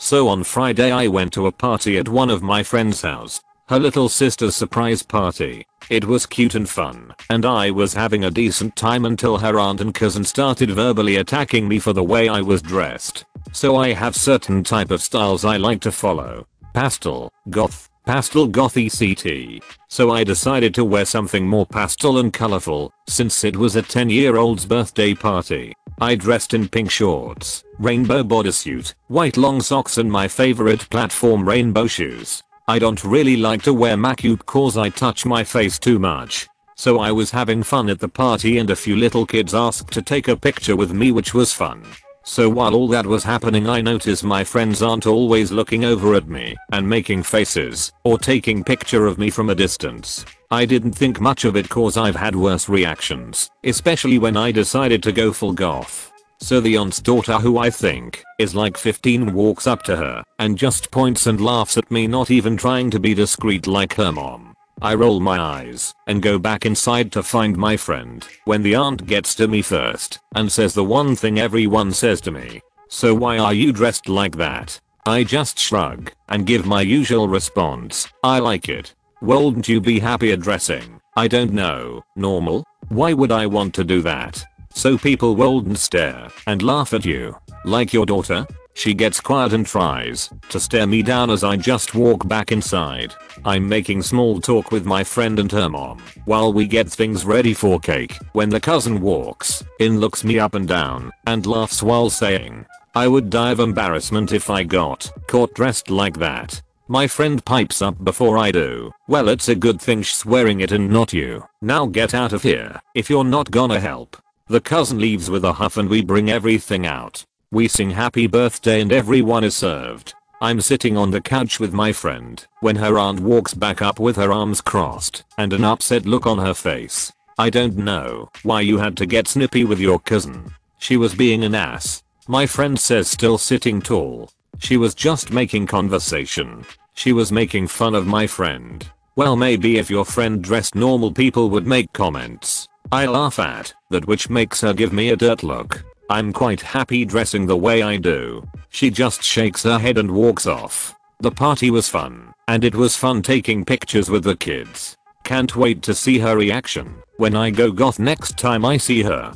So on Friday I went to a party at one of my friend's house. Her little sister's surprise party. It was cute and fun, and I was having a decent time until her aunt and cousin started verbally attacking me for the way I was dressed. So I have certain type of styles I like to follow. Pastel, goth, etc. So I decided to wear something more pastel and colorful, since it was a 10-year-old's birthday party. I dressed in pink shorts, rainbow bodysuit, white long socks and my favorite platform rainbow shoes. I don't really like to wear makeup cause I touch my face too much. So I was having fun at the party and a few little kids asked to take a picture with me, which was fun. So while all that was happening I noticed my friends aren't always looking over at me and making faces or taking picture of me from a distance. I didn't think much of it cause I've had worse reactions, especially when I decided to go full goth. So the aunt's daughter, who I think is like 15, walks up to her and just points and laughs at me, not even trying to be discreet like her mom. I roll my eyes and go back inside to find my friend when the aunt gets to me first and says the one thing everyone says to me. So why are you dressed like that? I just shrug and give my usual response. I like it. Wouldn't you be happier dressing? I don't know. Normal? Why would I want to do that? So people wouldn't stare and laugh at you. Like your daughter? She gets quiet and tries to stare me down as I just walk back inside. I'm making small talk with my friend and her mom while we get things ready for cake when the cousin walks in, looks me up and down, and laughs while saying, "I would die of embarrassment if I got caught dressed like that." My friend pipes up before I do, "Well, it's a good thing she's wearing it and not you. Now get out of here if you're not gonna help." The cousin leaves with a huff and we bring everything out. We sing happy birthday and everyone is served. I'm sitting on the couch with my friend when her aunt walks back up with her arms crossed and an upset look on her face. "I don't know why you had to get snippy with your cousin. She was being an ass," my friend says, still sitting tall. "She was just making conversation. She was making fun of my friend." Well, maybe if your friend dressed normal people would make comments. I laugh at that, which makes her give me a dirt look. I'm quite happy dressing the way I do. She just shakes her head and walks off. The party was fun, and it was fun taking pictures with the kids. Can't wait to see her reaction when I go goth next time I see her.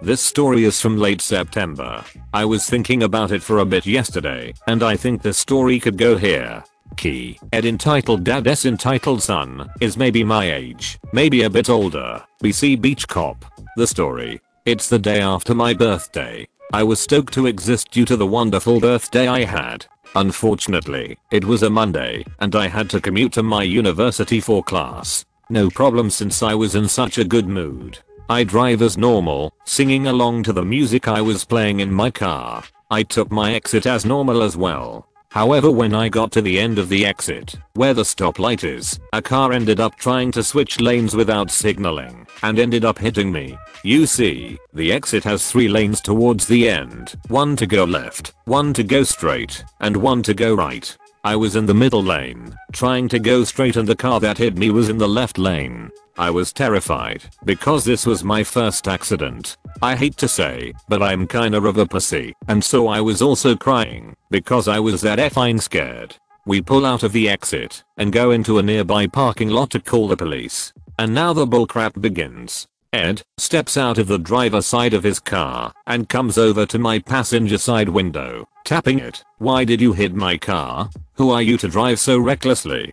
This story is from late September. I was thinking about it for a bit yesterday, and I think this story could go here. Key. Ed entitled Dad's entitled son is maybe my age, maybe a bit older. BC Beach Cop. The story. It's the day after my birthday. I was stoked to exist due to the wonderful birthday I had. Unfortunately, it was a Monday and I had to commute to my university for class. No problem since I was in such a good mood. I drive as normal, singing along to the music I was playing in my car. I took my exit as normal as well. However, when I got to the end of the exit, where the stoplight is, a car ended up trying to switch lanes without signaling and ended up hitting me. You see, the exit has 3 lanes towards the end, 1 to go left, 1 to go straight, and 1 to go right. I was in the middle lane, trying to go straight, and the car that hit me was in the left lane. I was terrified because this was my first accident. I hate to say, but I'm kinda of a pussy, and so I was also crying because I was that effing scared. We pull out of the exit and go into a nearby parking lot to call the police. And now the bullcrap begins. Ed steps out of the driver's side of his car and comes over to my passenger side window, tapping it. "Why did you hit my car? Who are you to drive so recklessly?"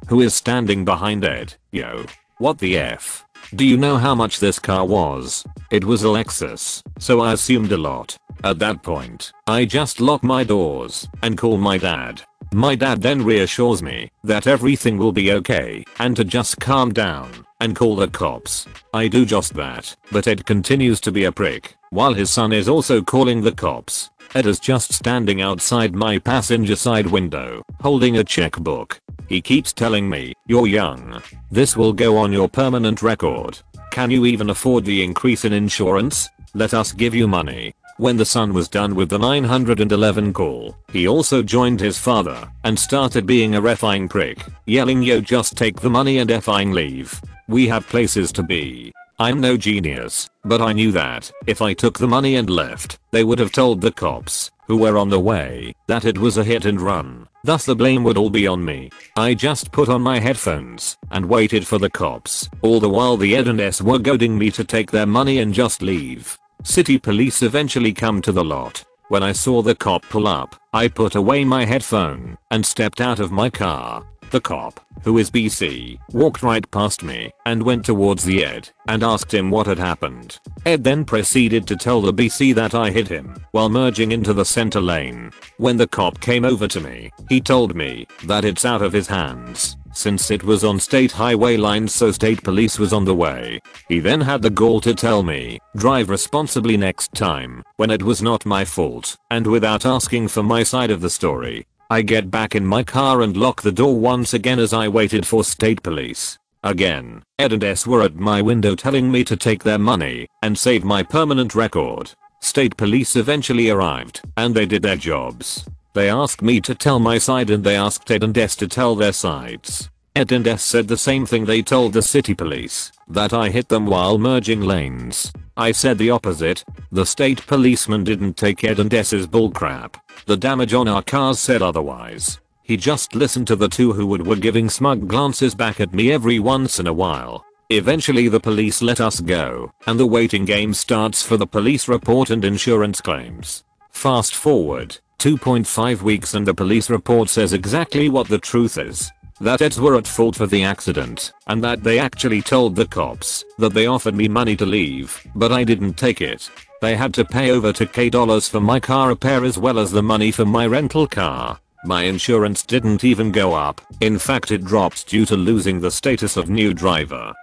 Who is standing behind Ed. "Yo. What the F? Do you know how much this car was?" It was a Lexus, so I assumed a lot. At that point, I just lock my doors and call my dad. My dad then reassures me that everything will be okay and to just calm down and call the cops. I do just that, but Ed continues to be a prick while his son is also calling the cops. Ed is just standing outside my passenger side window, holding a checkbook. He keeps telling me, "You're young. This will go on your permanent record. Can you even afford the increase in insurance? Let us give you money." When the son was done with the 911 call, he also joined his father and started being a effing prick, yelling, "Yo, just take the money and effing leave. We have places to be." I'm no genius, but I knew that if I took the money and left, they would have told the cops, who were on the way, that it was a hit and run. Thus the blame would all be on me. I just put on my headphones and waited for the cops. All the while the Ed and S were goading me to take their money and just leave. City police eventually come to the lot. When I saw the cop pull up, I put away my headphone and stepped out of my car. The cop, who is BC, walked right past me and went towards the Ed and asked him what had happened. Ed then proceeded to tell the BC that I hit him while merging into the center lane. When the cop came over to me, he told me that it's out of his hands since it was on state highway lines, so state police was on the way. He then had the gall to tell me, drive responsibly next time, when it was not my fault, and without asking for my side of the story. I get back in my car and lock the door once again as I waited for state police. Again, Ed and S were at my window telling me to take their money and save my permanent record. State police eventually arrived and they did their jobs. They asked me to tell my side and they asked Ed and S to tell their sides. Ed and S said the same thing they told the city police, that I hit them while merging lanes. I said the opposite. The state policeman didn't take Ed and S's bullcrap. The damage on our cars said otherwise. He just listened to the two who were giving smug glances back at me every once in a while. Eventually the police let us go, and the waiting game starts for the police report and insurance claims. Fast forward 2.5 weeks and the police report says exactly what the truth is. That Eds were at fault for the accident, and that they actually told the cops that they offered me money to leave, but I didn't take it. They had to pay over $2,000 for my car repair as well as the money for my rental car. My insurance didn't even go up. In fact, it dropped due to losing the status of new driver.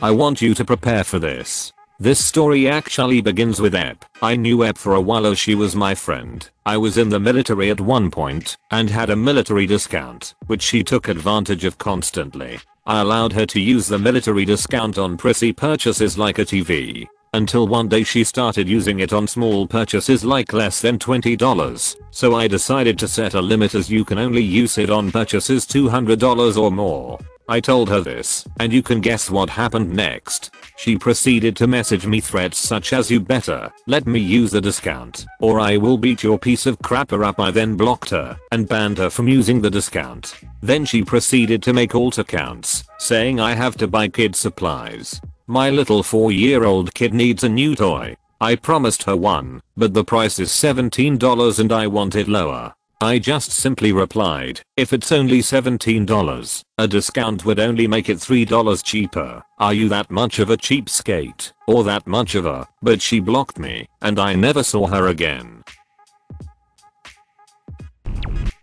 I want you to prepare for this. This story actually begins with Ep. I knew Ep for a while as she was my friend. I was in the military at one point and had a military discount, which she took advantage of constantly. I allowed her to use the military discount on pricey purchases like a TV. Until one day she started using it on small purchases like less than $20. So I decided to set a limit as you can only use it on purchases $200 or more. I told her this, and you can guess what happened next. She proceeded to message me threats such as "you better let me use the discount or I will beat your piece of crapper up." I then blocked her and banned her from using the discount. Then she proceeded to make alt accounts saying I have to buy kid supplies. My little 4-year-old kid needs a new toy. I promised her one, but the price is $17 and I want it lower. I just simply replied, if it's only $17, a discount would only make it $3 cheaper. Are you that much of a cheapskate, or that much of a? But she blocked me, and I never saw her again.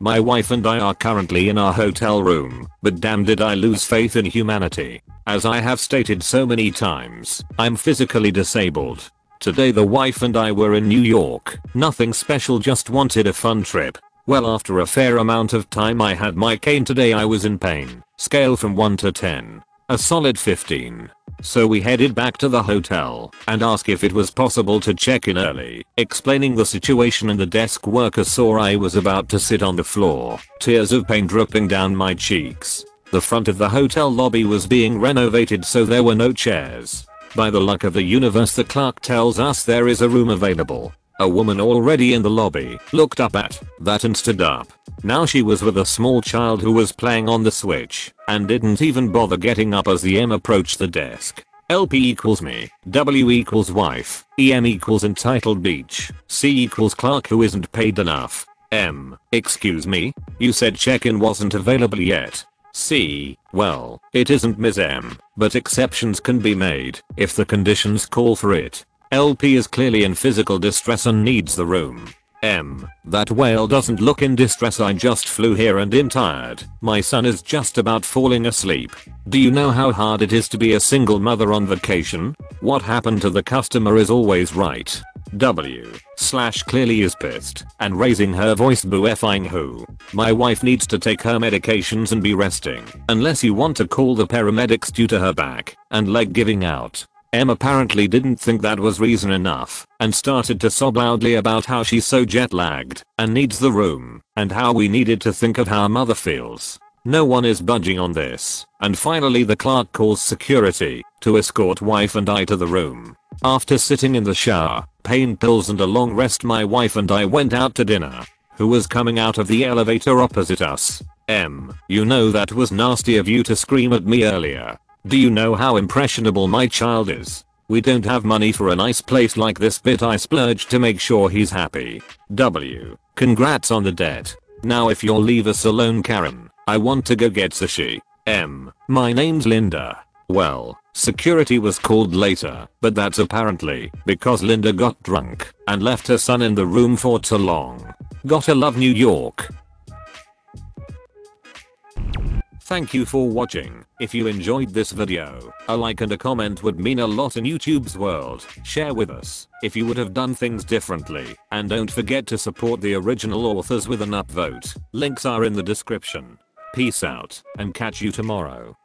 My wife and I are currently in our hotel room, but damn did I lose faith in humanity. As I have stated so many times, I'm physically disabled. Today the wife and I were in New York, nothing special, just wanted a fun trip. Well, after a fair amount of time I had my cane. Today I was in pain. Scale from 1 to 10. A solid 15. So we headed back to the hotel and asked if it was possible to check in early. Explaining the situation, and the desk worker saw I was about to sit on the floor, tears of pain dripping down my cheeks. The front of the hotel lobby was being renovated, so there were no chairs. By the luck of the universe, the clerk tells us there is a room available. A woman already in the lobby looked up at that and stood up. Now she was with a small child who was playing on the Switch and didn't even bother getting up as the M approached the desk. LP equals me, W equals wife, EM equals entitled beach, C equals clerk who isn't paid enough. M, excuse me, you said check-in wasn't available yet. C, well, it isn't Ms. M, but exceptions can be made if the conditions call for it. LP is clearly in physical distress and needs the room. M, that whale doesn't look in distress, I just flew here and I'm tired. My son is just about falling asleep. Do you know how hard it is to be a single mother on vacation? What happened to the customer is always right. W / clearly is pissed and raising her voice, boo effing who. My wife needs to take her medications and be resting, unless you want to call the paramedics due to her back and leg giving out. M apparently didn't think that was reason enough and started to sob loudly about how she's so jet lagged and needs the room, and how we needed to think of how mother feels. No one is budging on this, and finally the clerk calls security to escort wife and I to the room. After sitting in the shower, pain pills and a long rest, my wife and I went out to dinner. Who was coming out of the elevator opposite us? You know that was nasty of you to scream at me earlier. Do you know how impressionable my child is? We don't have money for a nice place like this, but I splurged to make sure he's happy. W. Congrats on the debt. Now if you'll leave us alone, Karen, I want to go get sushi. My name's Linda. Well, security was called later, but that's apparently because Linda got drunk and left her son in the room for too long. Gotta love New York. Thank you for watching. If you enjoyed this video, a like and a comment would mean a lot in YouTube's world. Share with us if you would have done things differently, and don't forget to support the original authors with an upvote. Links are in the description. Peace out, and catch you tomorrow.